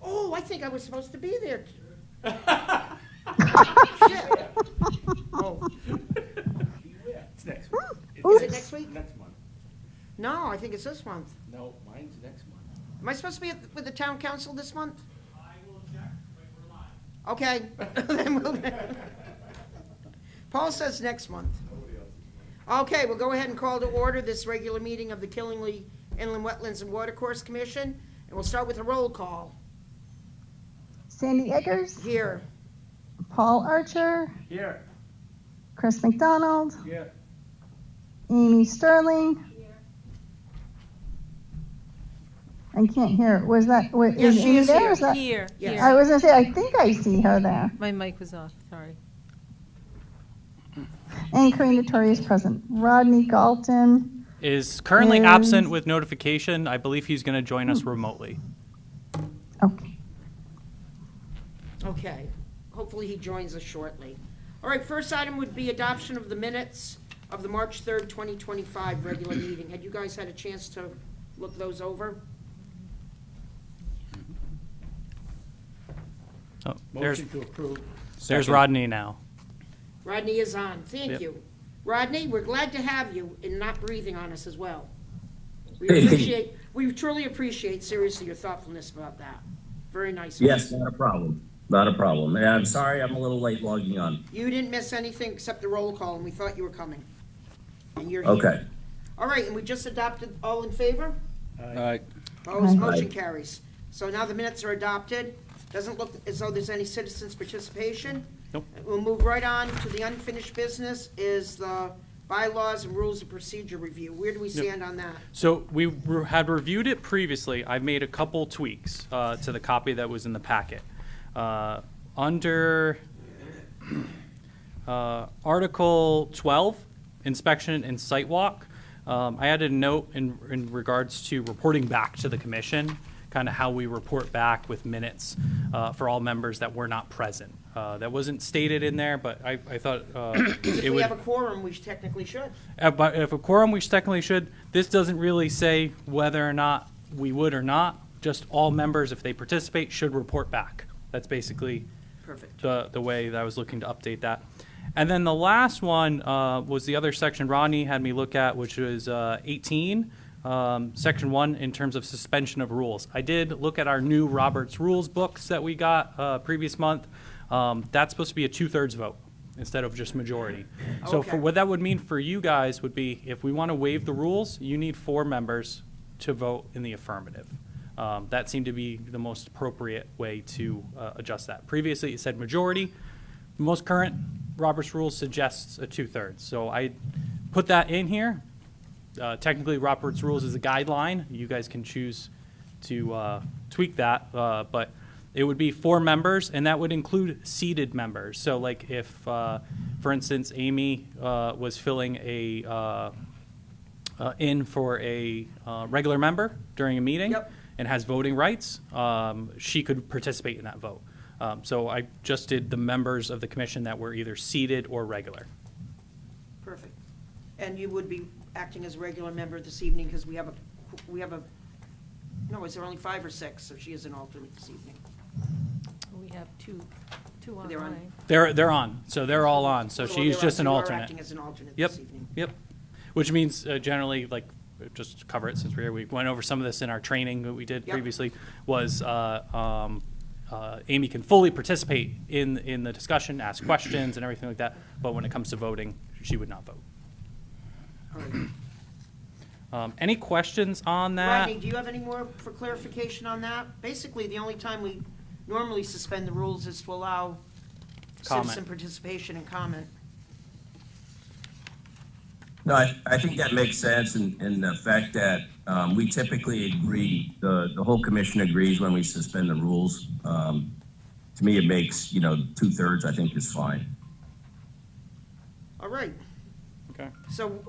Oh, I think I was supposed to be there. Shit. Oh, It's next week. is it next week? Next month. No, I think it's this month. No, mine's next month. Am I supposed to be with the town council this month? I will check, wait, we're live. Okay. Then we'll- Paul says next month. Okay, we'll go ahead and call to order this regular meeting of the Killingly Inland Wetlands and Watercourse Commission, and we'll start with a roll call. Sandy Eggers, Here. Paul Archer, Here. Chris McDonald, Here. Amy Sterling. I can't hear. Was that, Yeah, is she Amy is there? here. Is that- Here, Yes. here. I was gonna say, I think I see her there. My mic was off, sorry. And Karina Torrey is present. Rodney Galton. Is currently Is- absent with notification. I believe he's going to join us remotely. Okay. Okay. Hopefully he joins us shortly. All right, first item would be adoption of the minutes of the March 3rd, 2025 regular meeting. Had you guys had a chance to look those over? Oh, there's Motion to approve. there's Rodney now. Rodney is on. Thank Yep. you. Rodney, we're glad to have you and not breathing on us as well. We truly appreciate, seriously, your thoughtfulness about that. Very nice. Yes, not a problem. Not a problem. And I'm sorry I'm a little late logging on. You didn't miss anything except the roll call, and we thought you were coming. And you're here. Okay. All right, and we just adopted, all in favor? Aye. Opposed, Aye. motion carries. So now the minutes are adopted. Doesn't look as though there's any citizens' participation. Nope. We'll move right on to the unfinished business, is the bylaws and rules of procedure review. Where do we stand on that? So we had reviewed it previously. I made a couple tweaks to the copy that was in the packet. Under Article 12, inspection and site walk, I added a note in regards to reporting back to the commission, kind of how we report back with minutes for all members that were not present. That wasn't stated in there, but I thought If it we would. have a quorum, we technically should. But if a quorum, we technically should. This doesn't really say whether or not we would or not. Just all members, if they participate, should report back. That's basically Perfect. the way that I was looking to update that. And then the last one was the other section Ronnie had me look at, which was 18, Section 1, in terms of suspension of rules. I did look at our new Robert's Rules books that we got previous month. That's supposed to be a 2/3 vote instead of just majority. So Okay. for what that would mean for you guys would be, if we want to waive the rules, you need 4 members to vote in the affirmative. That seemed to be the most appropriate way to adjust that. Previously, it said majority. The most current Robert's Rules suggests a 2/3. So I put that in here. Technically, Robert's Rules is a guideline. You guys can choose to tweak that, but it would be 4 members, and that would include seated members. So like if, for instance, Amy was filling in for a regular member during a meeting, Yep. and has voting rights, she could participate in that vote. So I just did the members of the commission that were either seated or regular. Perfect. And you would be acting as a regular member this evening, because we have a, no, is there only 5 or 6? So she is an alternate this evening. We have two They're on. online. They're on, so they're all on. So Well, she's they're just on, an so you are alternate. acting as an alternate Yep, this evening. yep. Which means generally, like, just to cover it since we're here, we went over some of this in our training that we did Yep. previously, was Amy can fully participate in the discussion, ask questions and everything like that, but when it comes to voting, she would not vote. All right. Any questions on that? Rodney, do you have any more for clarification on that? Basically, the only time we normally suspend the rules is to allow Comment. citizen participation and comment. No, I think that makes sense in the fact that we typically agree, the whole commission agrees when we suspend the rules. To me, it makes, 2/3, I think, is fine. All right. Okay. So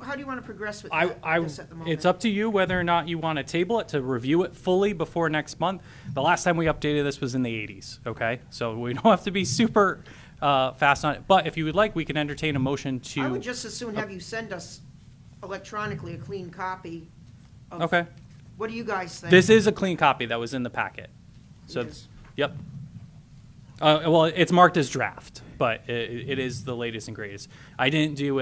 how do you want to progress with I, this at the moment? it's up to you whether or not you want to table it to review it fully before next month. The last time we updated this was in the 80s, okay? So we don't have to be super fast on it. But if you would like, we can entertain a motion to. I would just as soon have you send us electronically a clean copy of. Okay. What do you guys think? This is a clean copy that was in the packet. So, Yes. yep. Well, it's marked as draft, but it is the latest and greatest. I didn't do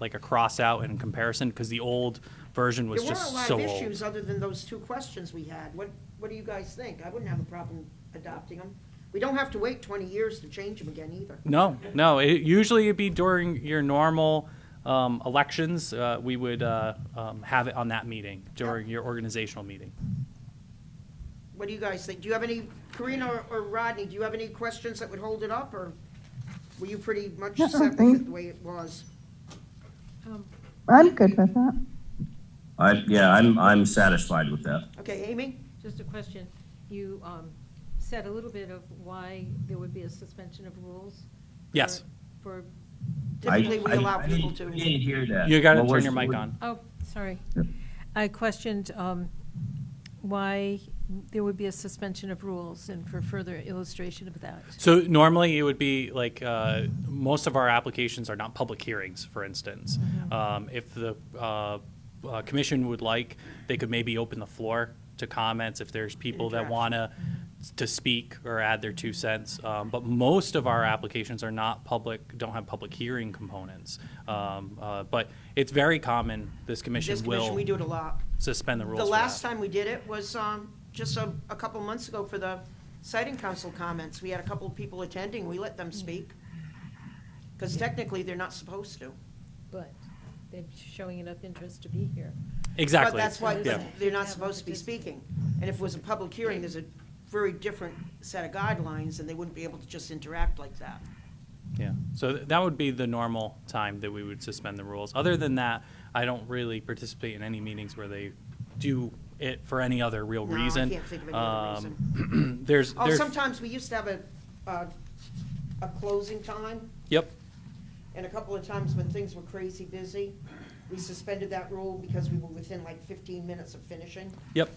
like a cross out in comparison because the old version was There weren't a just lot so of old. issues other than those two questions we had. What do you guys think? I wouldn't have a problem adopting them. We don't have to wait 20 years to change them again either. No. Usually it'd be during your normal elections. We would have it on that meeting during your organizational meeting. What do you guys think? Do you have any, Karina or Rodney, do you have any questions that would hold it up, or were you pretty much No, set with thank- it the way it was? I'm good with that. I'm satisfied with that. Okay, Amy? Just a question. You said a little bit of why there would be a suspension of rules? Yes. For, Typically, we allow I people didn't to. hear that. You got to What turn was- your mic on. oh, sorry. Yep. I questioned why there would be a suspension of rules and for further illustration of that. So normally it would be like most of our applications are not public hearings, for instance. If the commission would like, they could maybe open the floor to comments if there's people that want to speak or add their 2 cents. But most of our applications are not public, don't have public hearing components. But it's very common, this commission This commission, we will do it a lot. suspend the rules The for last that. time we did it was just a couple months ago for the siting council comments. We had a couple of people attending, we let them speak. Because technically, they're not supposed to. But they're showing enough interest to be here. Exactly. But that's why Yeah. they're not supposed to be speaking. And if it was a public hearing, there's a very different set of guidelines, and they wouldn't be able to just interact like that. Yeah, so that would be the normal time that we would suspend the rules. Other than that, I don't really participate in any meetings where they do it for any other real No, I reason. can't think of any other There's, Oh, sometimes we used to have a closing time, yep, and a couple of times when things were crazy busy, we suspended that rule because we were within like 15 minutes of finishing, yep.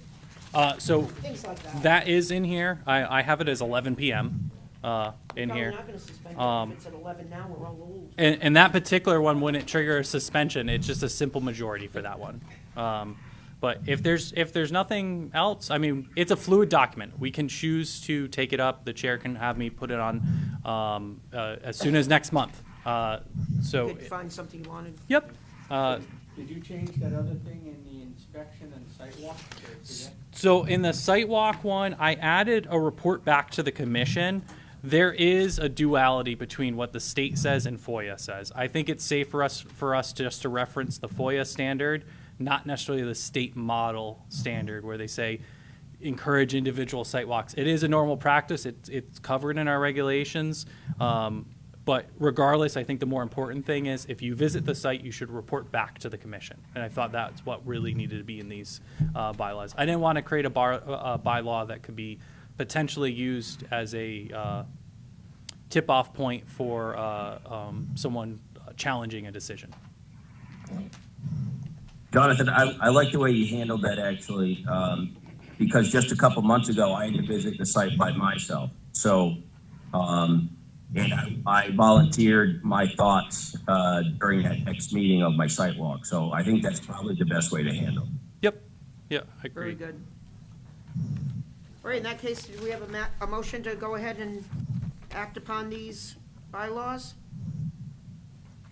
So things like that. that is in here. I have it as 11 PM in Probably here. not gonna suspend it Um, if it's at 11 now, we're all old. And that particular one wouldn't trigger a suspension. It's just a simple majority for that one. But if there's nothing else, I mean, it's a fluid document. We can choose to take it up. The chair can have me put it on as soon as next month. So, You could find something you wanted. yep. Did you change that other thing in the inspection and site walk? So in the site walk one, I added a report back to the commission. There is a duality between what the state says and FOIA says. I think it's safe for us just to reference the FOIA standard, not necessarily the state model standard where they say encourage individual site walks. It is a normal practice. It's covered in our regulations. But regardless, I think the more important thing is if you visit the site, you should report back to the commission. And I thought that's what really needed to be in these bylaws. I didn't want to create a bylaw that could be potentially used as a tip-off point for someone challenging a decision. Jonathan, I like the way you handled that actually, because just a couple months ago, I had to visit the site by myself. So, and I volunteered my thoughts during that next meeting of my site walk. So I think that's probably the best way to handle it. Yep. Yeah, I Very agree. good. All right, in that case, do we have a motion to go ahead and act upon these bylaws?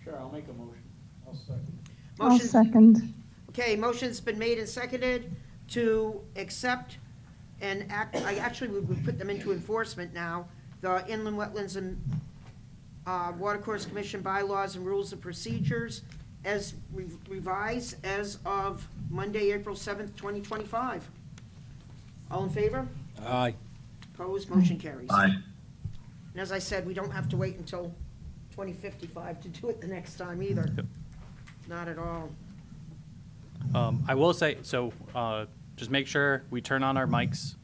Sure, I'll make a motion. I'll second. I'll Motion, second. okay, motion's been made and seconded to accept and act, we would put them into enforcement now, the Inland Wetlands and Watercourse Commission bylaws and rules of procedures as revised as of Monday, April 7th, 2025. All in favor? Aye. Opposed, motion carries. Aye. And as I said, we don't have to wait until 2055 to do it the next time either. Yep. Not at all. I will say, so just make sure we turn on our mics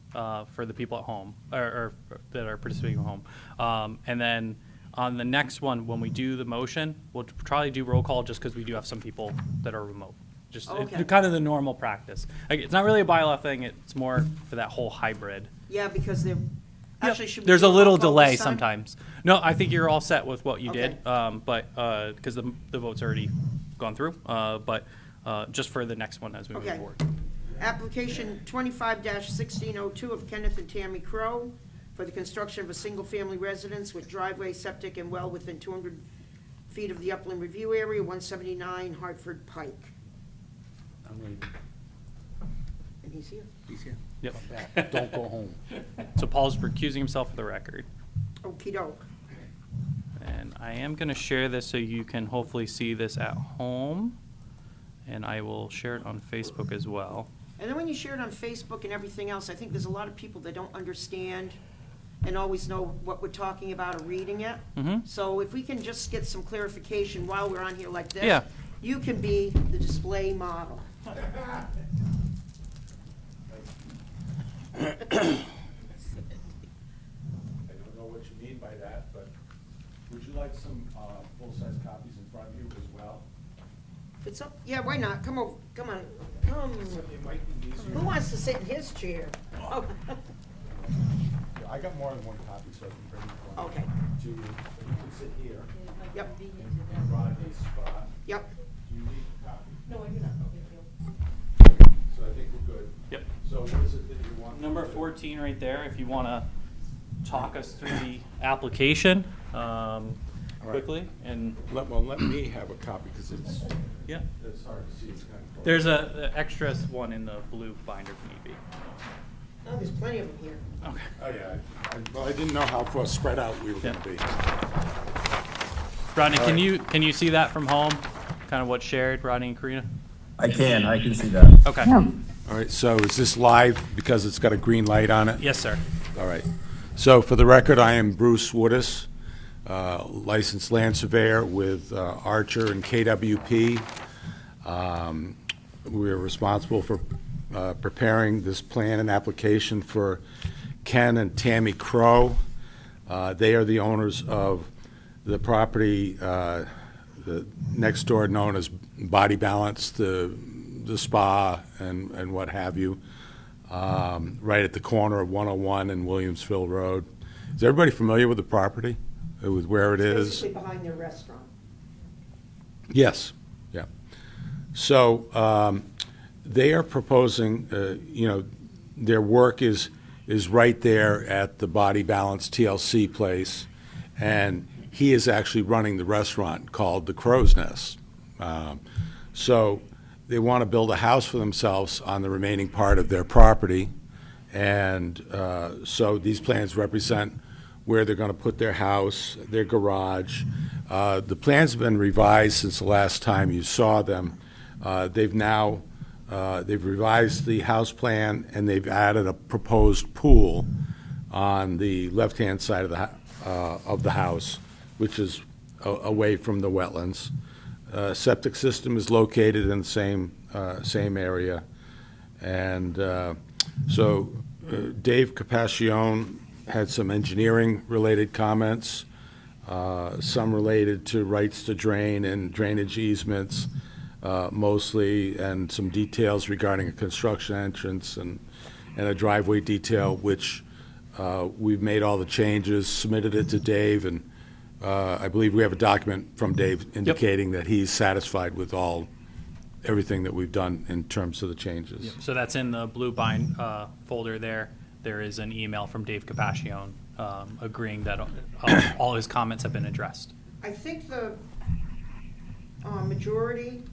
for the people at home or that are participating at home. And then on the next one, when we do the motion, we'll probably do roll call just because we do have some people that are remote. Just Okay. kind of the normal practice. Like, it's not really a bylaw thing. It's more for that whole hybrid. Yeah, because they're, actually, should we There's do a little roll call delay this time? sometimes. No, I think you're all set with what you did, Okay. but because the vote's already gone through. But just for the next one as we move Okay. forward. Application 25-1602 of Kenneth and Tammy Crow for the construction of a single-family residence with driveway, septic, and well within 200 feet of the upland review area, 179 Hartford Pike. I'm leaving. And he's here. He's here. Yep. Back. Don't go home. So Paul's recusing himself for the record. Okey-doke. And I am going to share this so you can hopefully see this at home. And I will share it on Facebook as well. And then when you share it on Facebook and everything else, I think there's a lot of people that don't understand and always know what we're talking about or reading it. Mhm. So if we can just get some clarification while we're on here like this. Yeah. You can be the display model. I don't know what you mean by that, but would you like some full-size copies in front of you as well? It's up, yeah, why not? Come over, come on, come. It might be easier. Who wants to sit in his chair? Oh. Yeah, I got more than one copy, so I can bring one Okay. to you. So you can sit here Yep, in Rodney's spot. yep. Do you need a copy? No, I do not, thank you. So I think we're good. Yep. So what is it that you want? Number 14 right there, if you want to talk us through the application quickly. And, Let me have a copy, because yeah, it's hard to see. It's kind of close. there's a extra one in the blue binder if need be. Oh, there's plenty of them here. Okay. Oh, yeah. Well, I didn't know how far spread out we were going to be. Rodney, All right. can you see that from home? Kind of what's shared, Rodney and Karina? I can see that. Okay. Yeah. All right, so is this live because it's got a green light on it? Yes, sir. All right. So for the record, I am Bruce Woodis, licensed land surveyor with Archer and KWP. We're responsible for preparing this plan and application for Ken and Tammy Crow. They are the owners of the property the next door known as Body Balance, the spa and what have you, right at the corner of 101 and Williamsville Road. Is everybody familiar with the property, with where it is? Basically behind their restaurant. Yes, yeah. So they are proposing, their work is right there at the Body Balance TLC place, and he is actually running the restaurant called the Crow's Nest. So they want to build a house for themselves on the remaining part of their property, and so these plans represent where they're going to put their house, their garage. The plans have been revised since the last time you saw them. They've revised the house plan, and they've added a proposed pool on the left-hand side of the house, which is away from the wetlands. Septic system is located in the same area, and so Dave Capacione had some engineering-related comments, some related to rights to drain and drainage easements, mostly, and some details regarding a construction entrance and a driveway detail, which we've made all the changes, submitted it to Dave, and I believe we have a document from Dave indicating that he's satisfied with everything that we've done in terms of the changes. So that's in the blue bind folder there. There is an email from Dave Capacione agreeing that all his comments have been addressed. I think the majority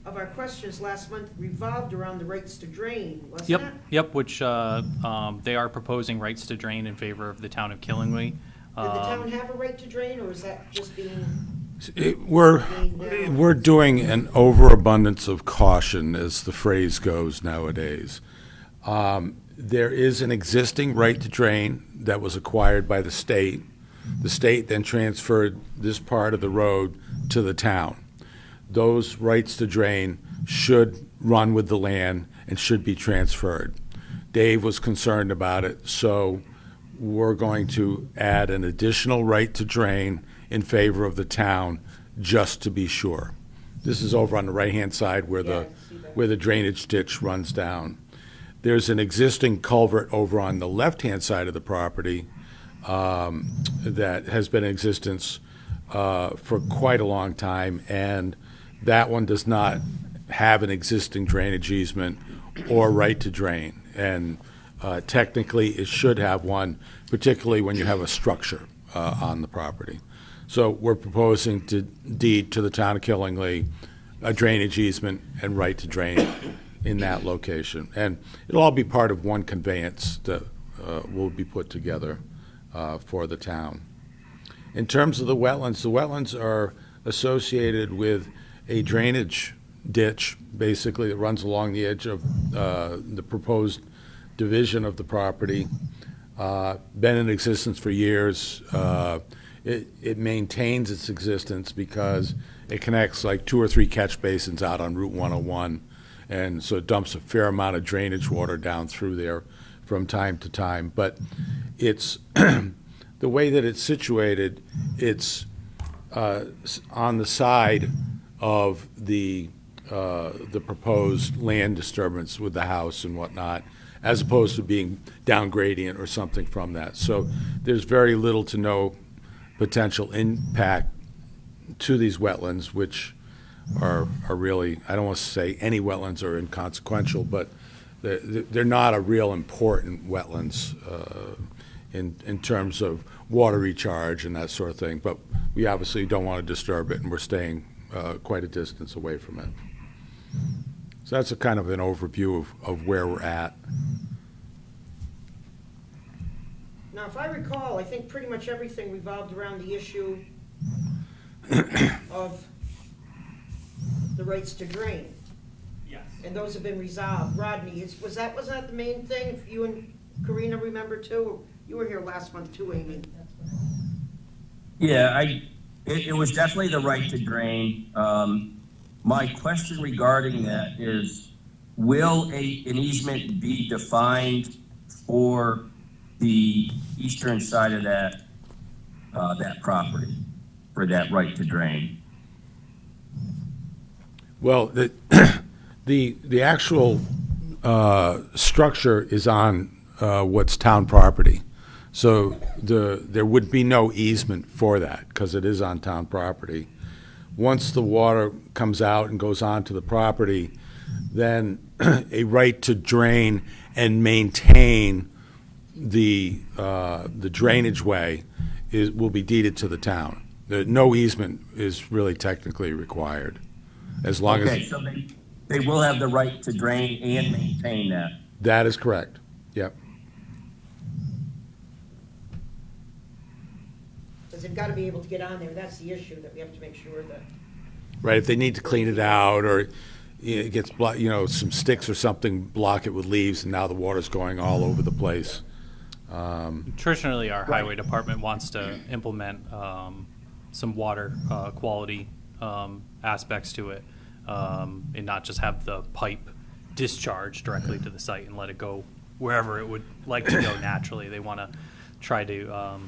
of our questions last month revolved around the rights to drain, wasn't it? Yep, which they are proposing rights to drain in favor of the town of Killingly. Did the town have a right to drain, or is that just being? We're doing an overabundance of caution, as the phrase goes nowadays. There is an existing right to drain that was acquired by the state. The state then transferred this part of the road to the town. Those rights to drain should run with the land and should be transferred. Dave was concerned about it, so we're going to add an additional right to drain in favor of the town, just to be sure. This is over on the right-hand side where the drainage ditch runs down. There's an existing culvert over on the left-hand side of the property that has been in existence for quite a long time, and that one does not have an existing drainage easement or right to drain. And technically, it should have one, particularly when you have a structure on the property. So we're proposing to deed to the town of Killingly a drainage easement and right to drain in that location. And it'll all be part of one conveyance that will be put together for the town. In terms of the wetlands are associated with a drainage ditch, basically, that runs along the edge of the proposed division of the property. Been in existence for years. It maintains its existence because it connects like 2 or 3 catch basins out on Route 101, and so it dumps a fair amount of drainage water down through there from time to time. But it's the way that it's situated, it's on the side of the proposed land disturbance with the house and whatnot, as opposed to being down gradient or something from that. So there's very little to no potential impact to these wetlands, which are really, I don't want to say any wetlands are inconsequential, but they're not a real important wetlands in terms of water recharge and that sort of thing. But we obviously don't want to disturb it, and we're staying quite a distance away from it. So that's a kind of an overview of where we're at. Now, if I recall, I think pretty much everything revolved around the issue of the rights to drain. Yes. And those have been resolved. Rodney, was that the main thing? If you and Karina remember too? You were here last month too, Amy. Yeah, it was definitely the right to drain. My question regarding that is, will an easement be defined for the eastern side of that property for that right to drain? Well, the actual structure is on what's town property. So there would be no easement for that because it is on town property. Once the water comes out and goes onto the property, then a right to drain and maintain the drainage way will be deeded to the town. No easement is really technically required, as long Okay, as. so they will have the right to drain and maintain that. That is correct. Yep. Because they've got to be able to get on there. That's the issue that we have to make sure that. Right. If they need to clean it out, or it gets some sticks or something block it with leaves, and now the water's going all over the place. Traditionally, our highway department wants to implement some water quality aspects to it, and not just have the pipe discharge directly to the site and let it go wherever it would like to go naturally. They want to try to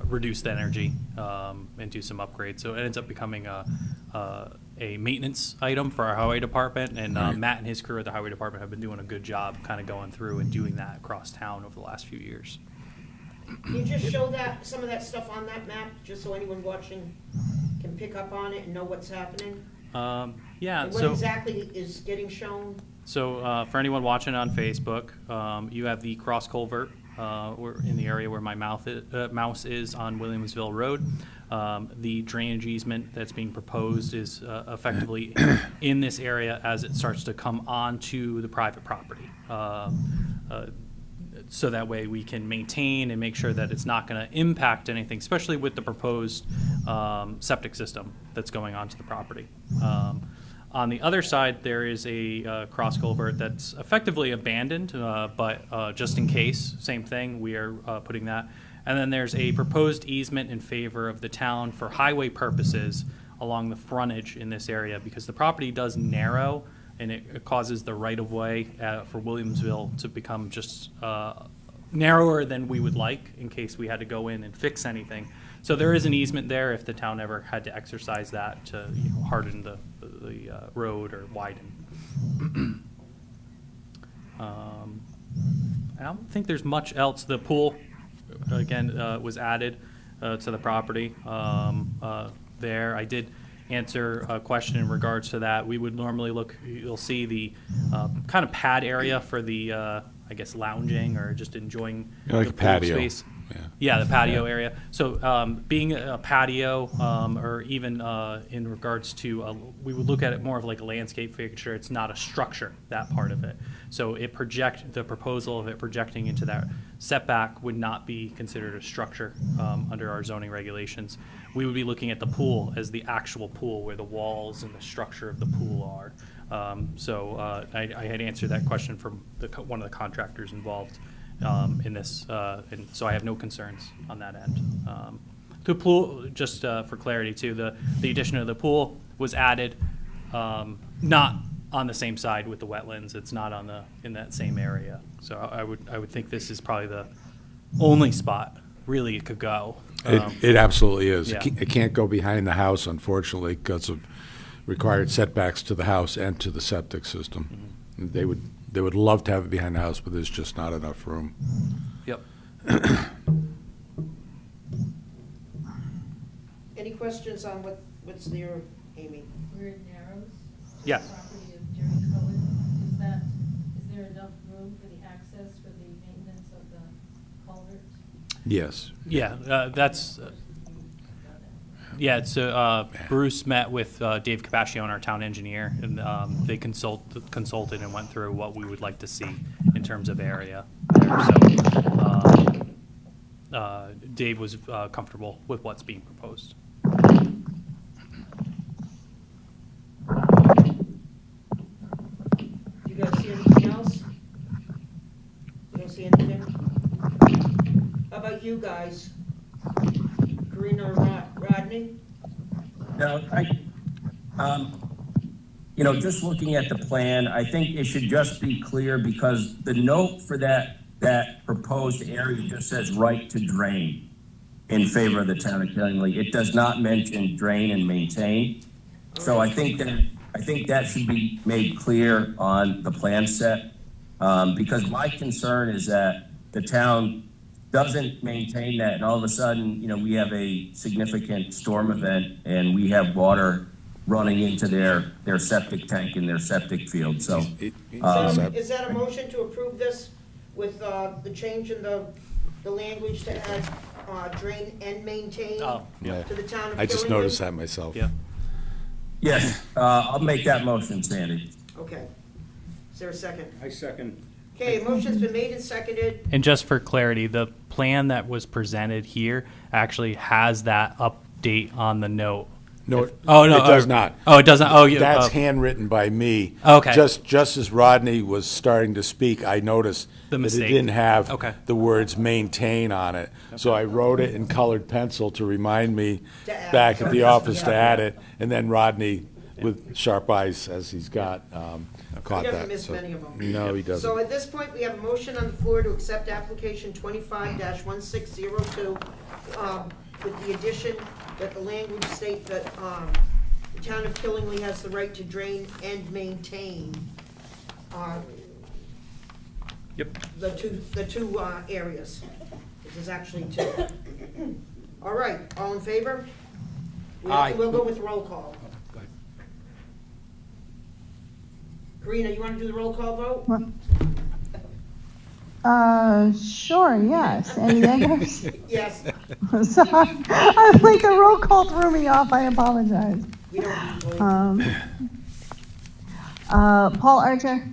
reduce the energy and do some upgrades. So it ends up becoming a maintenance item for our highway department, and Matt and his crew at the highway department have been doing a good job kind of going through and doing that across town over the last few years. Can you just show some of that stuff on that map, just so anyone watching can pick up on it and know what's happening? Yeah. And what exactly is getting shown? So for anyone watching on Facebook, you have the cross culvert. We're in the area where my mouse is on Williamsville Road. The drainage easement that's being proposed is effectively in this area as it starts to come onto the private property. So that way we can maintain and make sure that it's not going to impact anything, especially with the proposed septic system that's going onto the property. On the other side, there is a cross culvert that's effectively abandoned, but just in case, same thing, we are putting that. And then there's a proposed easement in favor of the town for highway purposes along the frontage in this area, because the property does narrow, and it causes the right-of-way for Williamsville to become just narrower than we would like in case we had to go in and fix anything. So there is an easement there if the town ever had to exercise that to harden the road or widen. I don't think there's much else. The pool, again, was added to the property there. I did answer a question in regards to that, we would normally look, you'll see the kind of pad area for the, I guess, lounging or just enjoying You know, like the a pool patio. space. Yeah. Yeah, the patio area. So being a patio, or even in regards to, we would look at it more of like a landscape fixture. It's not a structure, that part of it. So the proposal of it projecting into that setback would not be considered a structure under our zoning regulations. We would be looking at the pool as the actual pool, where the walls and the structure of the pool are. I had answered that question from one of the contractors involved in this, and so I have no concerns on that end. The pool, just for clarity too, the addition of the pool was added, not on the same side with the wetlands. It's not in that same area. So I would think this is probably the only spot really it could go. It absolutely is. Yeah. It can't go behind the house, unfortunately, because of required setbacks to the house and to the septic system. They would love to have it behind the house, but there's just not enough room. Yep. Any questions on what's there, Amy? Where it narrows? Yeah. Property of Jerry Cohen, is there enough room for the access for the maintenance of the culvert? Yes. Yeah, that's. Yeah, so Bruce met with Dave Capaccione, our town engineer, and they consulted and went through what we would like to see in terms of area there. So Dave was comfortable with what's being proposed. You guys see anything else? You don't see anything? How about you guys? Karina or Rodney? No, just looking at the plan, I think it should just be clear because the note for that proposed area just says right to drain in favor of the town of Killingly. It does not mention drain and maintain. So I think that should be made clear on the plan set. Because my concern is that the town doesn't maintain that, and all of a sudden, we have a significant storm event, and we have water running into their septic tank in their septic field, so. Is that a motion to approve this with the change in the language to add drain and maintain Oh, yeah. to the town of Killingly? I just noticed that myself. Yeah. Yes, I'll make that motion, Sandy. Okay. Is there a second? I second. Okay, a motion's been made and seconded. And just for clarity, the plan that was presented here actually has that update on the note. No, Oh, no, it does not. Oh, it doesn't. Oh, yeah. That's handwritten by me. Okay. Just as Rodney was starting to speak, I noticed The that it mistake. didn't have Okay. the words maintain on it. So I wrote it in colored pencil to remind me To add. back at the office to Yeah. add it. And then Rodney, with sharp eyes as he's got, caught He that. doesn't miss So- many of them. No, he So doesn't. at this point, we have a motion on the floor to accept application 25-1602, with the addition that the language state that, the town of Killingly has the right to drain and maintain, Yep. the two areas. This is actually two. All right, all in favor? Aye. We'll go with roll call. Karina, you want to do the roll call vote? Sure, yes. Andy Eggers? Yes, Sorry, I'm like, the roll call threw me off, I apologize. we don't usually. Paul Archer?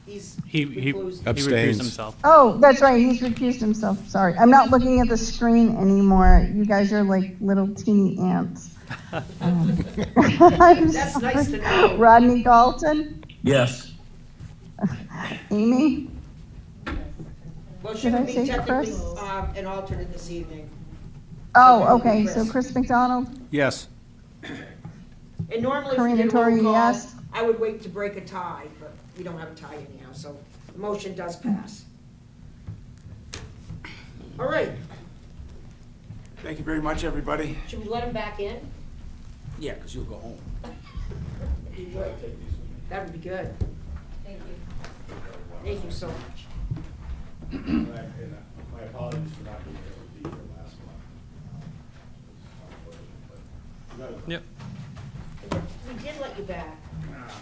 He's He recused. recused Abstains. himself. Oh, that's right, he's recused himself, sorry. I'm not looking at the screen anymore. You guys are like little teeny ants. I'm That's nice to sorry. know. Rodney Galton? Yes. Amy? Well, she Did I would be say technically Chris? an alternate this evening. Oh, that would be okay, Chris. so Chris McDonald? Yes. And normally if we Karina did a roll Tori, call, yes. I would wait to break a tie, but we don't have a tie anyhow, so the motion does pass. All right, Thank you very much, everybody. should we let him back in? Yeah, because you'll go home. That would be good. Thank you. Thank you so much. My apologies for not being able to be here last month. Yep. you back.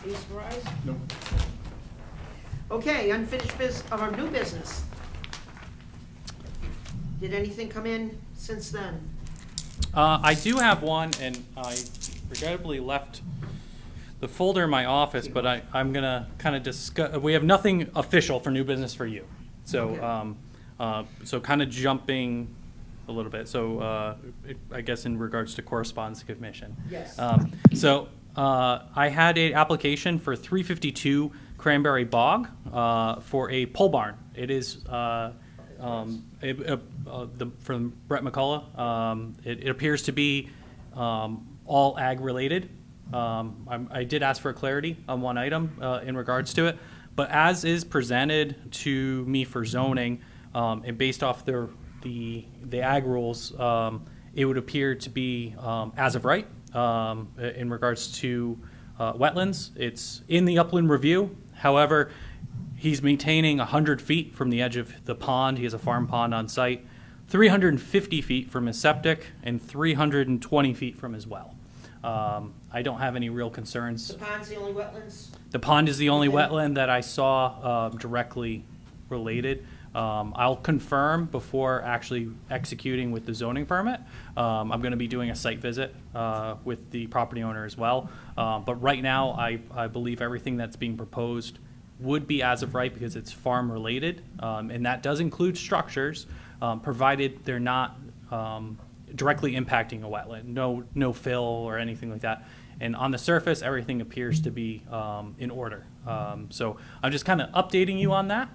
Are you surprised? Nope. Okay, unfinished new business. Did anything come in since then? I do have one, and I regrettably left the folder in my office, but I'm gonna kind of discuss, we have nothing official for new business for you. So, so kind of jumping a little bit. So, I guess in regards to correspondence commission. Yes. I had an application for 352 Cranberry Bog for a pole barn. It is from Brett McCullough. It appears to be all ag related. I did ask for clarity on one item in regards to it, but as is presented to me for zoning, and based off the ag rules, it would appear to be as of right in regards to wetlands. It's in the upland review. However, he's maintaining 100 feet from the edge of the pond. He has a farm pond on site, 350 feet from his septic, and 320 feet from his well. I don't have any real concerns. The pond's the only wetlands? The pond is the only Okay. wetland that I saw directly related. I'll confirm before actually executing with the zoning permit. I'm going to be doing a site visit with the property owner as well. But right now, I believe everything that's being proposed would be as of right because it's farm related. And that does include structures, provided they're not directly impacting a wetland. No fill or anything like that. And on the surface, everything appears to be in order. So I'm just kind of updating you on that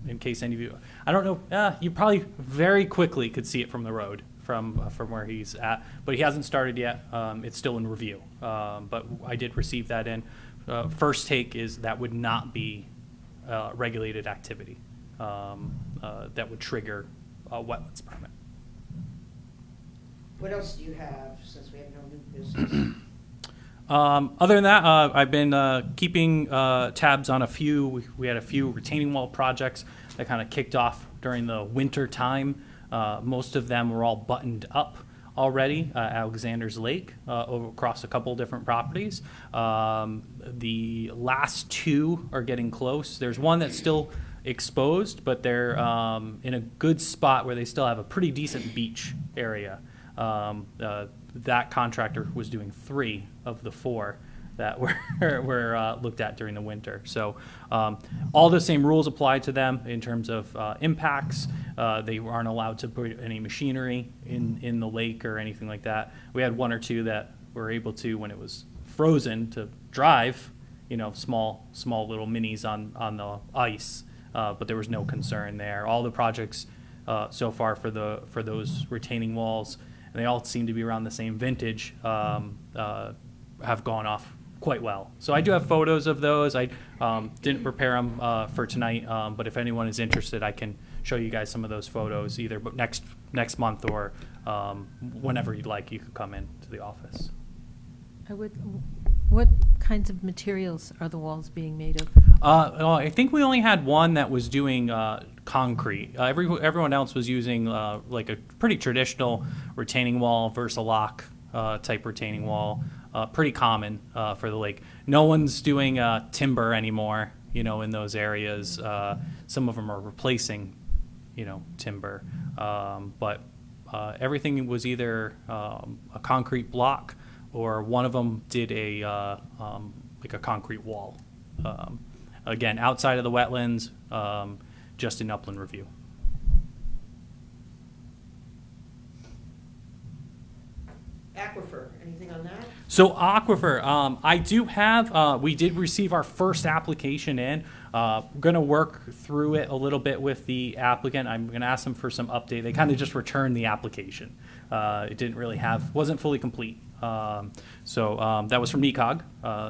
in case any of you, I don't know, you probably very quickly could see it from the road from where he's at, but he hasn't started yet. It's still in review, but I did receive that in. First take is that would not be regulated activity that would trigger a wetlands permit. What else do you have, since we have no new business? Other than that, I've been keeping tabs on a few. We had a few retaining wall projects that kind of kicked off during the winter time. Most of them were all buttoned up already at Alexander's Lake across a couple different properties. The last two are getting close. There's one that's still exposed, but they're in a good spot where they still have a pretty decent beach area. That contractor was doing 3 of the 4 that were looked at during the winter. So all the same rules apply to them in terms of impacts. They aren't allowed to put any machinery in the lake or anything like that. We had 1 or 2 that were able to, when it was frozen, to drive, small little minis on the ice, but there was no concern there. All the projects so far for those retaining walls, and they all seem to be around the same vintage, have gone off quite well. So I do have photos of those. I didn't prepare them for tonight, but if anyone is interested, I can show you guys some of those photos either next month or whenever you'd like. You could come in to the office. What kinds of materials are the walls being made of? I think we only had one that was doing concrete. Everyone else was using like a pretty traditional retaining wall, Versalock type retaining wall. Pretty common for the lake. No one's doing timber anymore, in those areas. Some of them are replacing, timber. But everything was either a concrete block or one of them did like a concrete wall. Again, outside of the wetlands, just in upland review. Aquifer, anything on that? So aquifer, I do have, we did receive our first application in. Going to work through it a little bit with the applicant. I'm going to ask them for some update. They kind of just returned the application. It didn't really wasn't fully complete. So that was from NECOG.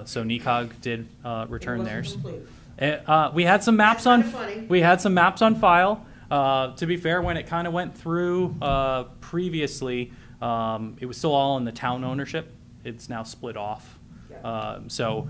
So NECOG did return theirs. Complete. We had some maps That's on. kinda funny. We had some maps on file. To be fair, when it kind of went through previously, it was still all in the town ownership. It's now split off. Yeah. So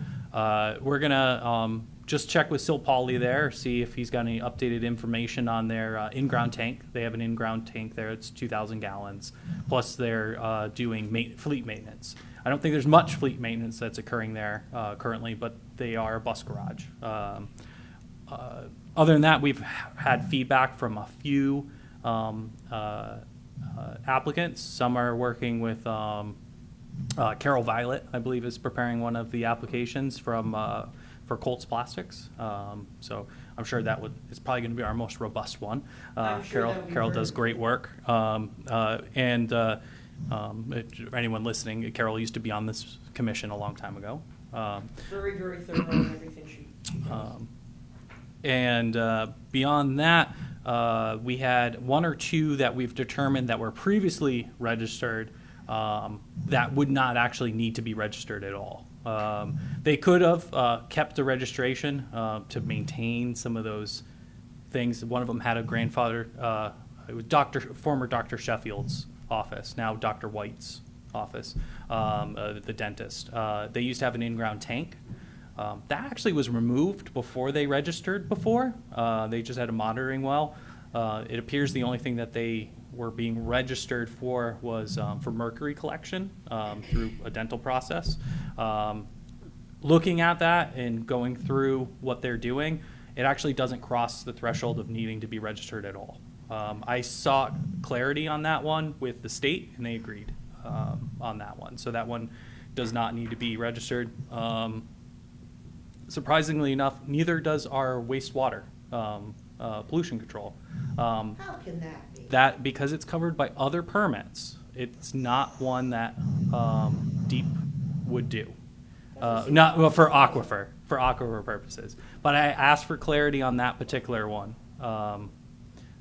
we're gonna Just check with Sil Pauli there, see if he's got any updated information on their in-ground tank. They have an in-ground tank there. It's 2,000 gallons. Plus, they're doing fleet maintenance. I don't think there's much fleet maintenance that's occurring there currently, but they are a bus garage. Other than that, we've had feedback from a few applicants. Some are working with Carol Violet, I believe, is preparing one of the applications for Colts Plastics. So I'm sure it's probably going to be our most robust one. I'm sure that'll be Carol very does great work. Anyone listening, Carol used to be on this commission a long time ago. Very, very thorough in everything she does. And beyond that, we had one or two that we've determined that were previously registered that would not actually need to be registered at all. They could have kept the registration to maintain some of those things. One of them had a grandfather. It was former Dr. Sheffield's office, now Dr. White's office, the dentist. They used to have an in-ground tank. That actually was removed before they registered before. They just had a monitoring well. It appears the only thing that they were being registered for was for mercury collection through a dental process. Looking at that and going through what they're doing, it actually doesn't cross the threshold of needing to be registered at all. I sought clarity on that one with the state, and they agreed on that one. So that one does not need to be registered. Surprisingly enough, neither does our wastewater pollution control. How can that be? That because it's covered by other permits, it's not one that DEEP would do. Not well, for aquifer purposes. But I asked for clarity on that particular one.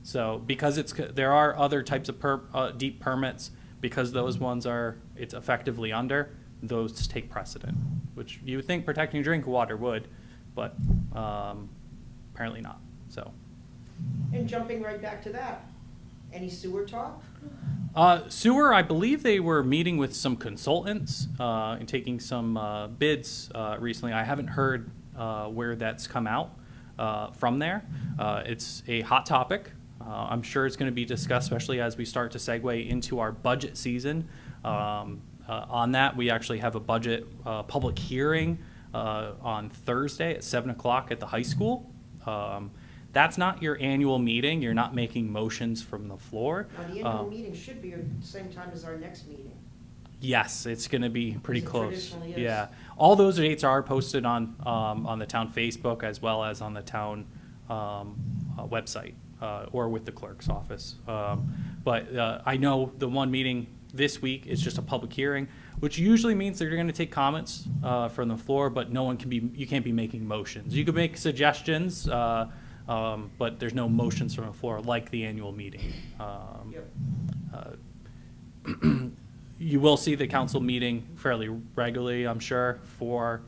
So because there are other types of DEEP permits, because those ones it's effectively under, those take precedent, which you would think protecting drinking water would, but apparently not. So. And jumping right back to that, any sewer talk? Sewer, I believe they were meeting with some consultants and taking some bids recently. I haven't heard where that's come out from there. It's a hot topic. I'm sure it's going to be discussed, especially as we start to segue into our budget season. On that, we actually have a budget public hearing on Thursday at 7 o'clock at the high school. That's not your annual meeting. You're not making motions from the floor. Now, the annual meeting should be at the same time as our next meeting. Yes, it's going to be pretty As it close. traditionally is. Yeah, all those dates are posted on the town Facebook as well as on the town website or with the clerk's office. But I know the one meeting this week is just a public hearing, which usually means they're going to take comments from the floor, but you can't be making motions. You could make suggestions. But there's no motions from the floor like the annual meeting. You will see the council meeting fairly regularly, I'm sure, for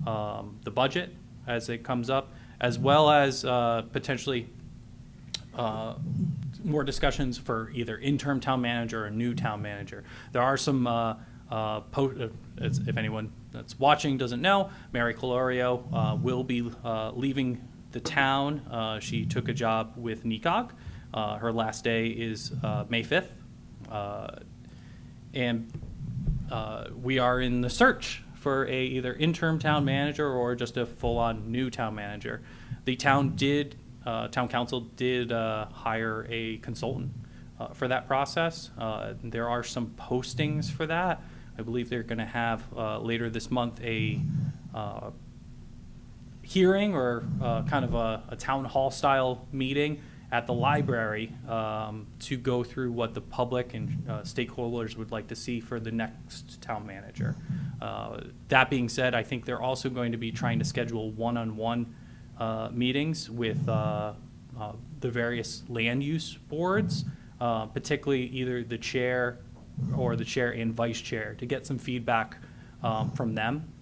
the budget as it comes up, as well as potentially more discussions for either interim town manager or new town manager. There are some, if anyone that's watching doesn't know, Mary Colorio will be leaving the town. She took a job with NECOG. Her last day is May 5th. And we are in the search for either interim town manager or just a full-on new town manager. The town council did hire a consultant for that process. There are some postings for that. I believe they're going to have later this month a hearing or kind of a town hall style meeting at the library to go through what the public and stakeholders would like to see for the next town manager. That being said, I think they're also going to be trying to schedule one-on-one meetings with the various land use boards, particularly either the chair or the chair and vice chair, to get some feedback from them.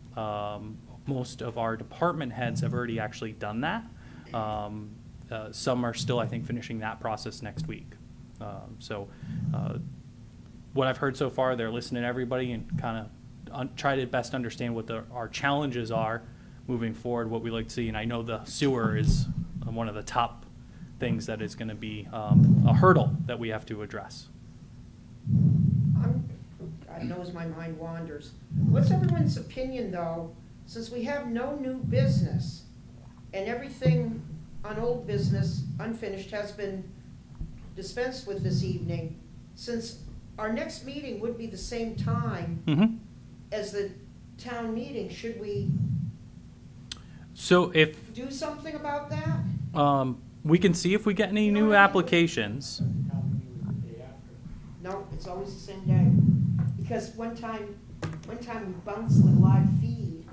Most of our department heads have already actually done that. Some are still, I think, finishing that process next week. What I've heard so far, they're listening to everybody and kind of try to best understand what our challenges are moving forward, what we like to see. And I know the sewer is one of the top things that is going to be a hurdle that we have to address. God knows my mind wanders. What's everyone's opinion, though, since we have no new business, and everything on old business, unfinished, has been dispensed with this evening, since our next meeting would be the same time Mm-hmm. as the town meeting, should we So if do something about that? we can see if we get any new applications. Town meeting was the day after. No, it's always the same day. Because one time we bounced the live feed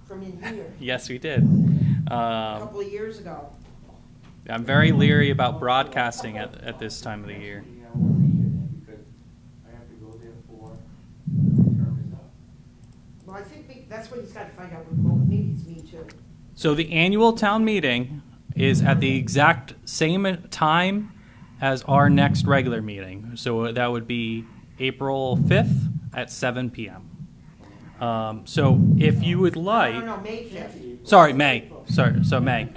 from in here Yes, we did. a couple of years ago. I'm very leery about broadcasting at this time of the year. Meeting, I won't be here then because I have to go there for my term is up. Well, I think that's what he's got to find out with both, maybe it's me too. So the annual town meeting is at the exact same time as our next regular meeting. So that would be April 5th at 7 p.m. So if you would like, No, May 5th. sorry, May, sorry, so May.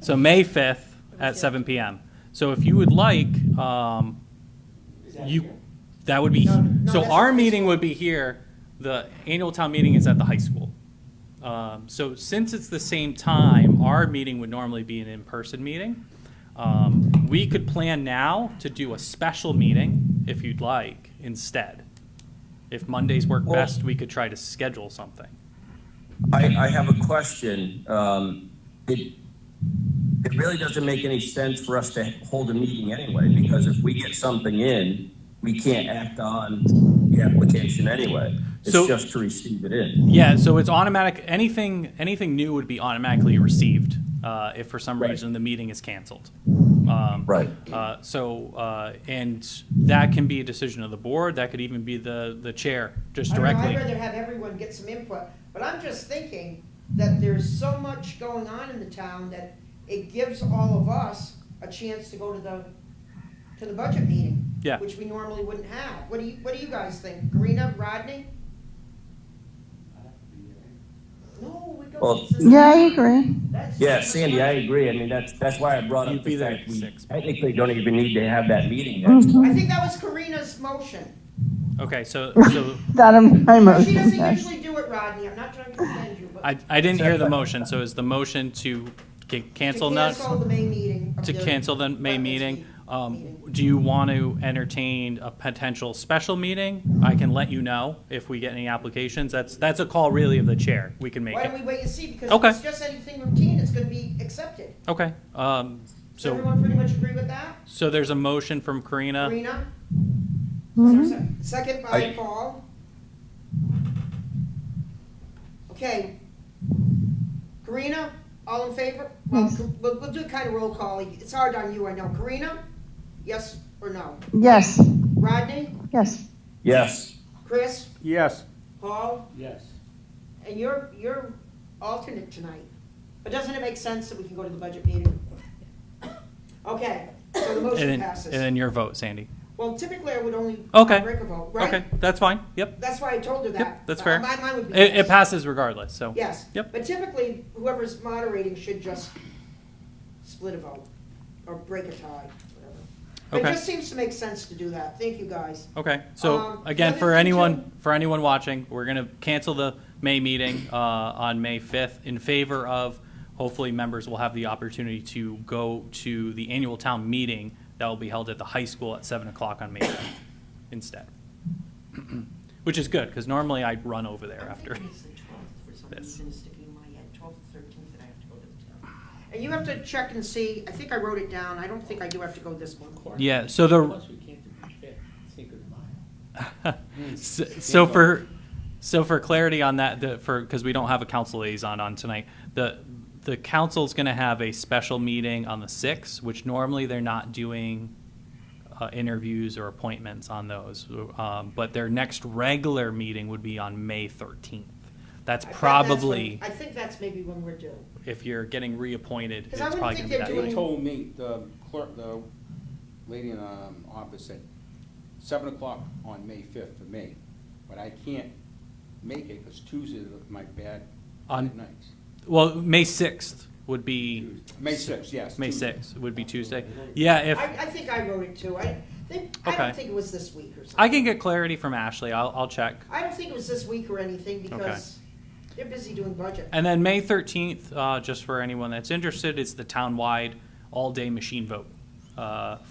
So May 5th at 7 p.m. So if you would like, Is that you, here? that would be, No, so that's our at the meeting high would be here, the annual town meeting is at the high school. So since it's the same time, our meeting would normally be an in-person meeting. We could plan now to do a special meeting, if you'd like, instead. If Mondays work Well- best, we could try to schedule something. I have a question. It really doesn't make any sense for us to hold a meeting anyway, because if we get something in, we can't act on the application anyway. It's So- just to receive it in. Yeah, so it's automatic, anything new would be automatically received, if for some Right. reason the meeting is canceled. Right. And that can be a decision of the board, that could even be the chair, just I don't know, directly. I'd rather have everyone get some input, but I'm just thinking that there's so much going on in the town that it gives all of us a chance to go to the budget meeting. Yeah. Which we normally wouldn't have. What do you guys think? Karina, Rodney? I have to be there. No, we Well- don't. Yeah, I agree. Yeah, Sandy, I agree. I mean, that's why I brought You'd up be the there fact at we 6. technically don't even need to have that meeting next Mhm. I think that was Karina's motion. Okay, so That I'm my She motion, doesn't yes. usually do it, Rodney. I'm not trying to offend you, but. I didn't hear the motion, so is the motion to cancel To nuts? cancel the May meeting. of To cancel the May Wetlands meeting? meeting. Do you want to entertain a potential special meeting? I can let you know if we get any applications. That's a call really of the chair. We can make Why don't it. we wait and see? Because Okay. if it's just anything routine, it's gonna be accepted. Okay, Does so, everyone pretty much agree with that? so there's a motion from Karina. Karina? Mhm. Is there a second by I- Paul? Okay. Karina, all in favor? Well, Yes. we'll do a kind of roll call. It's hard on you, I know. Karina? Yes or no? Yes, Rodney? yes. Yes. Chris? Yes. Paul? Yes. And you're alternate tonight. But doesn't it make sense that we can go to the budget meeting? Okay, so the And motion then, passes. and then your vote, Sandy. Well, typically I would only Okay. break a vote, right? Okay, that's fine. Yep, That's why I told her that. yep, that's fair. Mine would be It yes. passes regardless, so. Yes. Yep. But typically, whoever's moderating should just split a vote or break a tie, whatever. But Okay. it just seems to make sense to do that. Thank you, guys. Okay, so the again, other for thing anyone watching, we're gonna cancel the May meeting on May 5th in favor of, hopefully members will have the opportunity to go to the annual town meeting that will be held at the high school at 7 o'clock on May 5th instead. Which is good, because normally I'd run over there after. It's the 12th for some this. reason, it's sticking in my head, 12th, 13th, that I have to go to the town. And you have to check and see, I think I wrote it down, I don't think I do have to go this one. Yeah, so the, Plus, we can't do fifth, Cinco de Mayo. so for clarity on that, because we don't have a council liaison on tonight, the council's gonna have a special meeting on the 6th, which normally they're not doing interviews or appointments on those. But their next regular meeting would be on May 13th. That's probably, I think that's maybe when we're due. if you're getting reappointed, 'Cause it's I wouldn't probably think gonna be they're that doing- late. Told me, the clerk, the lady in the office said 7 o'clock on May 5th for me, but I can't make it because Tuesdays are my bad On- nights. Well, May 6th would be, May 6th, yes. May Tuesday. 6th would be Tuesday. Yeah, if, I think I wrote it too. I Okay. don't think it was this week or something. I can get clarity from Ashley, I'll check. I don't think it was this week or anything because they're busy doing budget. And then May 13th, just for anyone that's interested, is the town-wide all-day machine vote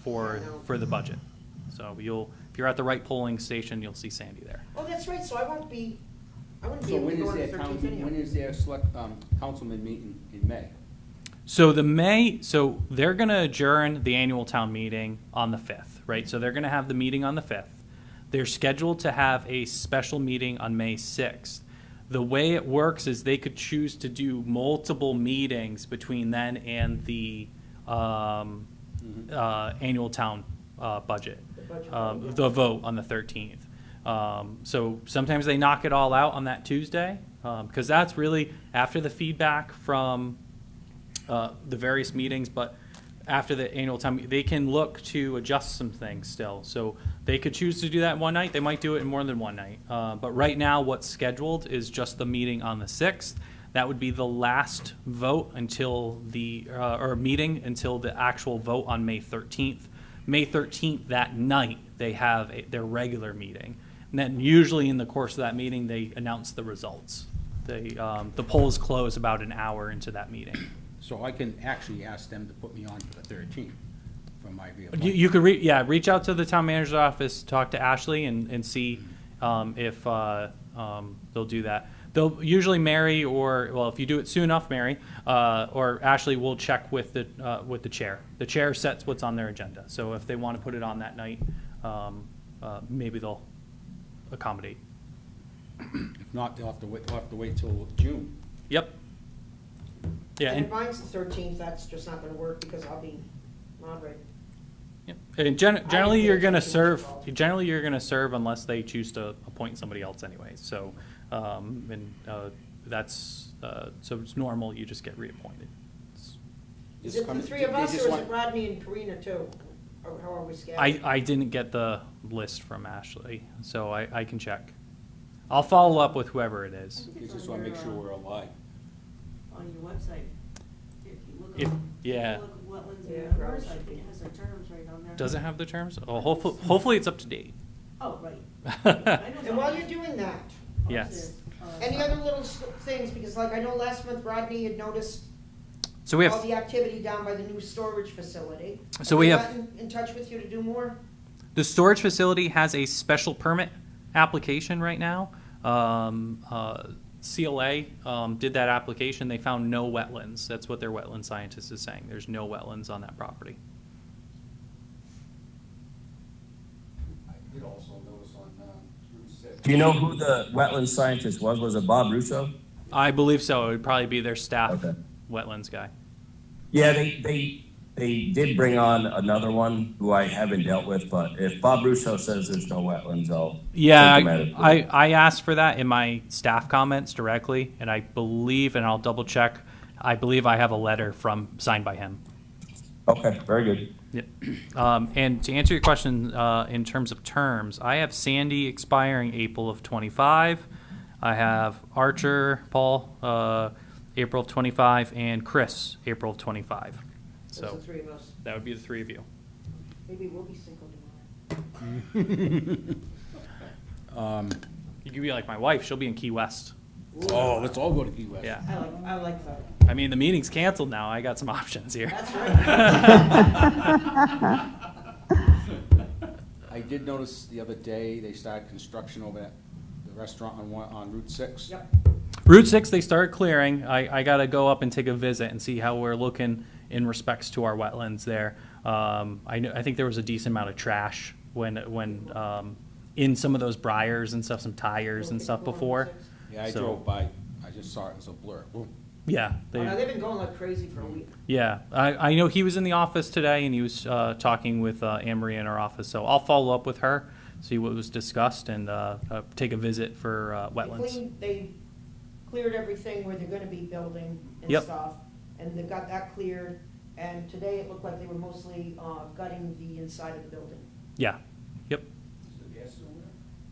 for the budget. So if you're at the right polling station, you'll see Sandy there. Oh, that's right, so I wouldn't be So able to when go is on the their 13th when anyway. is their select, councilman meeting in May? So so they're gonna adjourn the annual town meeting on the 5th, right? So they're gonna have the meeting on the 5th. They're scheduled to have a special meeting on May 6th. The way it works is they could choose to do multiple meetings between then and the annual town budget, the vote on the 13th. So sometimes they knock it all out on that Tuesday, because that's really after the feedback from the various meetings, but after the annual town, they can look to adjust some things still. So they could choose to do that one night. They might do it in more than one night. But right now, what's scheduled is just the meeting on the 6th. That would be the last vote until or meeting until the actual vote on May 13th. May 13th, that night, they have their regular meeting. And then usually in the course of that meeting, they announce the results. The polls close about an hour into that meeting. So I can actually ask them to put me on for the 13th for my reappointment. You could reach out to the town manager's office, talk to Ashley, and see if they'll do that. They'll usually Mary if you do it soon enough, Mary or Ashley will check with the chair. The chair sets what's on their agenda. So if they want to put it on that night, maybe they'll accommodate. If not, they'll have to wait till June. Yep. Yeah. And if mine's the 13th, that's just not gonna work because I'll be moderating. Yep. And generally, you're going to serve. involved. Generally, you're going to serve unless they choose to appoint somebody else anyway. So, that's so it's normal. You just get reappointed. Is Just it come- the three of they us just or is want- it Rodney and Karina too? Or how are we scattered? I didn't get the list from Ashley, so I can check. I'll follow up with whoever it is. They just want to make sure we're alive. On your website, if you look If- at, yeah. if you look at wetlands Yeah, and probably rivers, I should think it has their terms right on there. Does it have the terms? Oh, hopefully it's up to date. Oh, right. I know And while that. you're doing that, Yes. any other little things, because like I know last month Rodney had noticed So we all have the activity down by the new storage facility. So we have- gotten in touch with you to do more? the storage facility has a special permit application right now. CLA did that application. They found no wetlands. That's what their wetland scientist is saying. There's no wetlands on that property. I did also notice on Route 6. Do you know who the wetland scientist was? Was it Bob Russo? I believe so. It would probably be their staff Okay. wetlands guy. Yeah, they did bring on another one who I haven't dealt with, but if Bob Russo says there's no wetlands, I'll. Yeah, take him at it. I asked for that in my staff comments directly, and I believe, and I'll double check, I believe I have a letter signed by him. Okay, very good. Yep. And to answer your question, in terms of terms, I have Sandy expiring April of '25. I have Archer, Paul, April of '25, and Chris, April of '25. Those So are the three of us. that would be the three of you. Maybe we'll be single tomorrow. You could be like my wife. She'll be in Key West. Oh, let's all go to Key West. Yeah. I like that. I mean, the meeting's canceled now. I got some options here. That's right. I did notice the other day, they started construction over at the restaurant on Route 6. Yep. Route 6, they started clearing. I got to go up and take a visit and see how we're looking in respects to our wetlands there. I think there was a decent amount of trash when in some of those briars and stuff, some tires and stuff before. Yeah, I So- drove by, I just saw it as a blur. Boom. Yeah, Oh, no, they've been going like crazy for a week. yeah. I know he was in the office today and he was talking with Anne Marie in our office. So I'll follow up with her, see what was discussed, and take a visit for wetlands. They cleared everything where they're gonna be building and Yep. stuff, and they've got that cleared. And today it looked like they were mostly gutting the inside of the building. Yeah. Yep.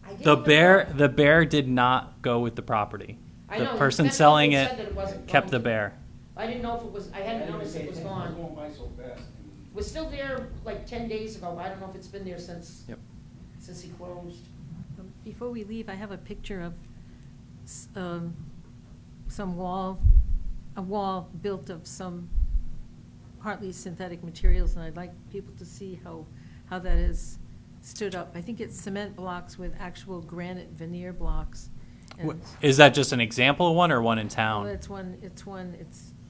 I didn't The even bear know. the bear did not go with the property. I the know, person Beth selling said it that it wasn't kept going the to. bear. I didn't know if it was, I hadn't noticed it was gone. going by so fast. It was still there like 10 days ago, but I don't know if it's been there since, Yep. since he closed. Before we leave, I have a picture of some wall, a wall built of some partly synthetic materials, and I'd like people to see how that is stood up. I think it's cement blocks with actual granite veneer blocks. And Is that just an example of one or one in well, town?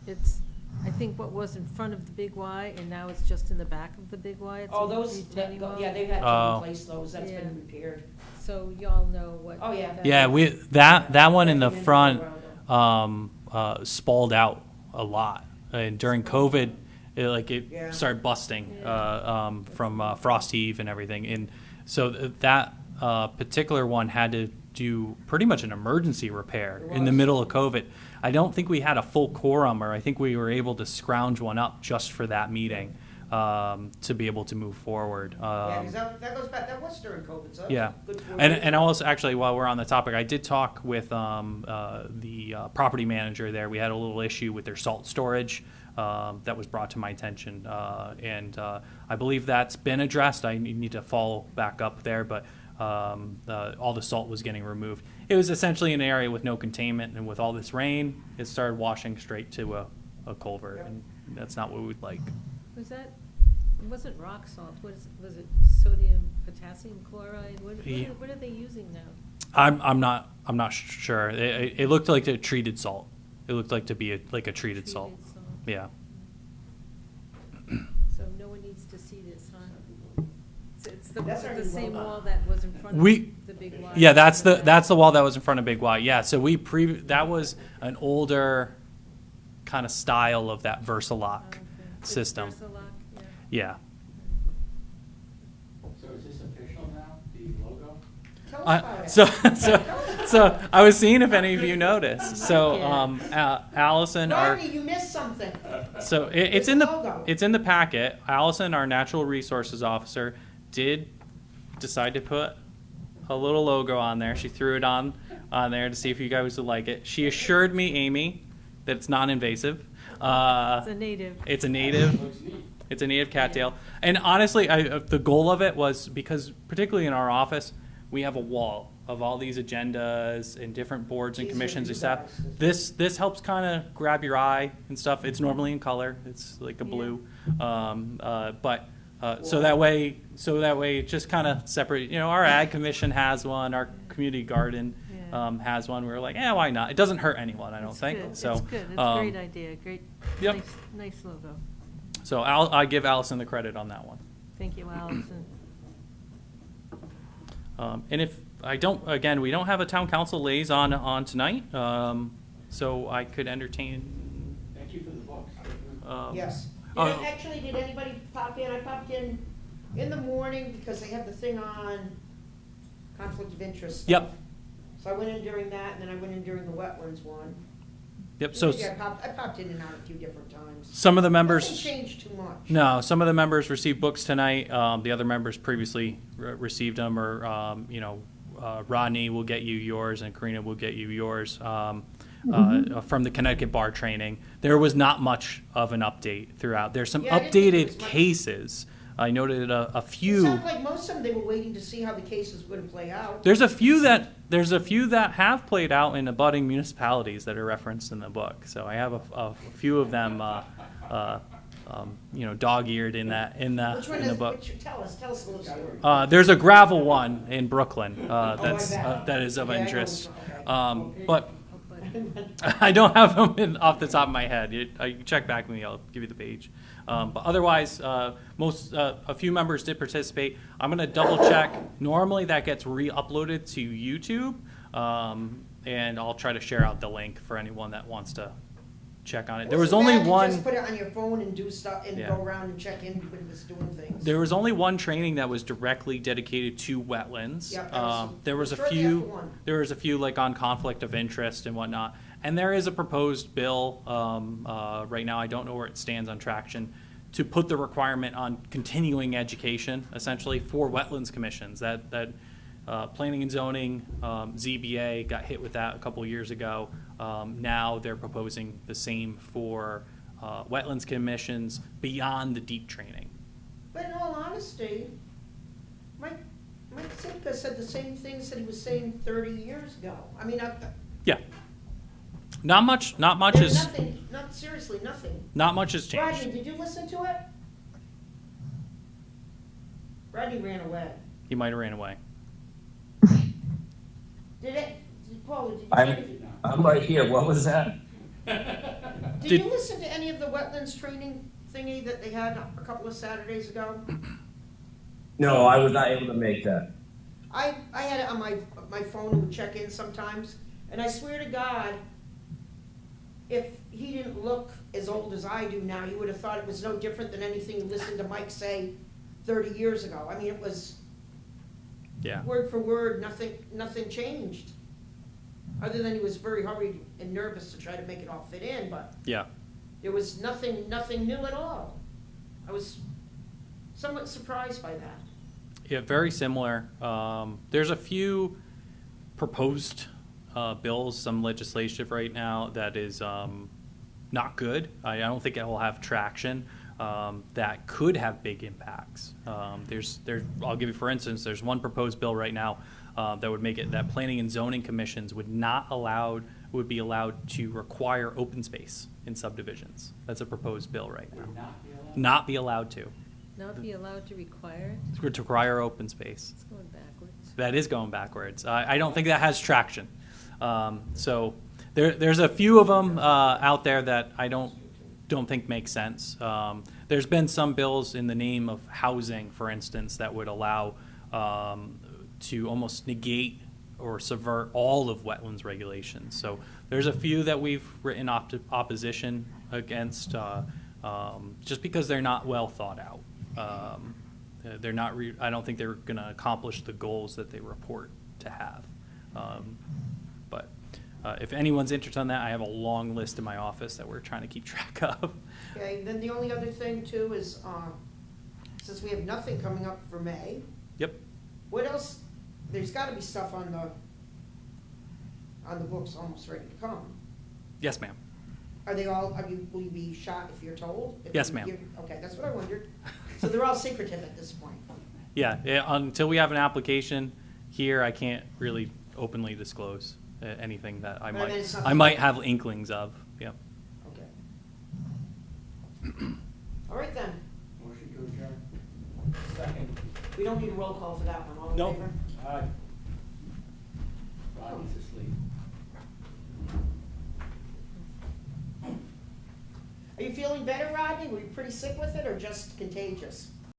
it's, I think what was in front of the Big Y, and now it's just in the back of the Big Y. It's Oh, a those, retaining wall. yeah, they've had Oh. to replace those, that's Yeah. been repaired. So y'all know what. Oh, yeah. that Yeah, is. that one in the That's been front, a while spalled out a lot. And during COVID, it Yeah. started busting, from frost heave and everything. And so that, particular one had to do pretty much an emergency repair in the middle of COVID. I don't think we had a full quorum, or I think we were able to scrounge one up just for that meeting, to be able to move forward. Yeah, 'cause that goes back, that was during COVID, so Yeah, that's good for and also, actually, while we're on the topic, I did talk with the property manager there. We had a little issue with their salt storage that was brought to my attention, and I believe that's been addressed. I need to follow back up there, but all the salt was getting removed. It was essentially an area with no containment, and with all this rain, it started washing straight to a culvert, and that's not what we'd like. Was that, it wasn't rock salt, was it sodium, potassium chloride? Yeah. What are they using now? I'm not sure. It looked like a treated salt. It looked like to be like a treated salt. Yeah. So no one needs to see this, huh? It's That's our the new same logo. wall that was in front of We- the Big Y. Yeah, that's the wall that was in front of Big Y. Yeah, so that was an older kind of style of that Versalock Okay. It's system. Versalock, yeah. Yeah. So is this official now, the logo? Tell us about it. So I was seeing if any of you noticed. So Allison, Rodney, you missed something. so It's a logo. it's in the packet. Allison, our natural resources officer, did decide to put a little logo on there. She threw it on there to see if you guys would like it. She assured me, Amy, that it's non-invasive. It's a native. It's a native. Looks neat. It's a native cattail. And honestly, the goal of it was because, particularly in our office, we have a wall of all these agendas and different boards and Easier commissions to and stuff. use. This helps kind of grab your eye and stuff. It's normally in color. It's like a blue. So that way it just kind of separate. Our ag commission has one. Our community garden has one. We were like, why not? It doesn't hurt anyone, I don't It's think. good. So It's good. It's a great idea. Great, Yep. nice logo. So I give Allison the credit on that one. Thank you, Allison. And if I don't, again, we don't have a town council liaison on tonight, so I could entertain. Thank you for the books. Yes. Oh. Actually, did anybody pop in? I popped in the morning because they had the thing on conflict of interest stuff. Yep. So I went in during that, and then I went in during the wetlands one. Yep. So Maybe I popped in and out a few different times. some of the members. Nothing changed too much. No, some of the members received books tonight. The other members previously received them, or Rodney will get you yours, and Karina will get you yours from the Connecticut bar training. There was not much of an update throughout. There's some Yeah, I didn't think there was updated much. cases. I noted a It few. sounded like most of them, they were waiting to see how the cases were going to play out. There's a few that have played out in abutting municipalities that are referenced in the book. So I have a few of them, dog-eared in the book. Tell us a little story. There's a gravel one in Brooklyn that's bet. that is of Yeah, I know. interest, Okay. but I don't have them off the top of my head. You check back with me, I'll give you the page. But otherwise, a few members did participate. I'm going to double check. Normally that gets re-uploaded to YouTube, and I'll try to share out the link for anyone that wants to check on it. There was Wasn't only bad to one. Just put it on your phone and do stuff and Yeah. go around and check in when it's doing things. There was only one training that was directly dedicated to wetlands. Yep, that was There was a shortly few. after one. There was a few like on conflict of interest and whatnot. And there is a proposed bill right now. I don't know where it stands on traction to put the requirement on continuing education essentially for wetlands commissions. That Planning and zoning, ZBA got hit with that a couple years ago. Now they're proposing the same for wetlands commissions beyond the deep training. But in all honesty, Mike Sitka said the same things that he was saying 30 years ago. I mean, Yeah. Not much there's is, nothing, seriously, nothing. not much has changed. Rodney, did you listen to it? Rodney ran away. He might have ran away. Paul, did you hear anything? I'm right here. What was that? Did you listen to any of the wetlands training thingy that they had a couple of Saturdays ago? No, I was not able to make that. I had it on my phone and would check in sometimes, and I swear to God, if he didn't look as old as I do now, you would have thought it was no different than anything you listened to Mike say 30 years ago. I mean, it was Yeah. word for word, nothing changed. Other than he was very hurried and nervous to try to make it all fit in, but Yeah. there was nothing new at all. I was somewhat surprised by that. Yeah, very similar. There's a few proposed bills, some legislation right now that is not good. I don't think it will have traction. That could have big impacts. I'll give you, for instance, there's one proposed bill right now that would make it that planning and zoning commissions would be allowed to require open space in subdivisions. That's a proposed bill right now. Not be allowed to. Not be allowed to require it? To require open space. It's going backwards. That is going backwards. I don't think that has traction. So there's a few of them out there that I don't think make sense. There's been some bills in the name of housing, for instance, that would allow to almost negate or subvert all of wetlands regulations. So there's a few that we've written opposition against just because they're not well thought out. They're not. I don't think they're going to accomplish the goals that they report to have. But if anyone's interested in that, I have a long list in my office that we're trying to keep track of. Okay, then the only other thing too is, since we have nothing coming up for May, Yep. what else, there's gotta be stuff on the books almost ready to come. Yes, ma'am. Are they all, will you be shot if you're told? If Yes, you ma'am. give- Okay, that's what I wondered. So they're all secretive at this point. Yeah. Until we have an application here, I can't really openly disclose anything that I But then it's not- might have inklings of. Yep. Okay. All right then, Motion to adjourn. Second. we don't need a roll call for that one, all in Nope. favor? Aye. Rodney's asleep. Are you feeling better, Rodney? Were you pretty sick with it or just contagious?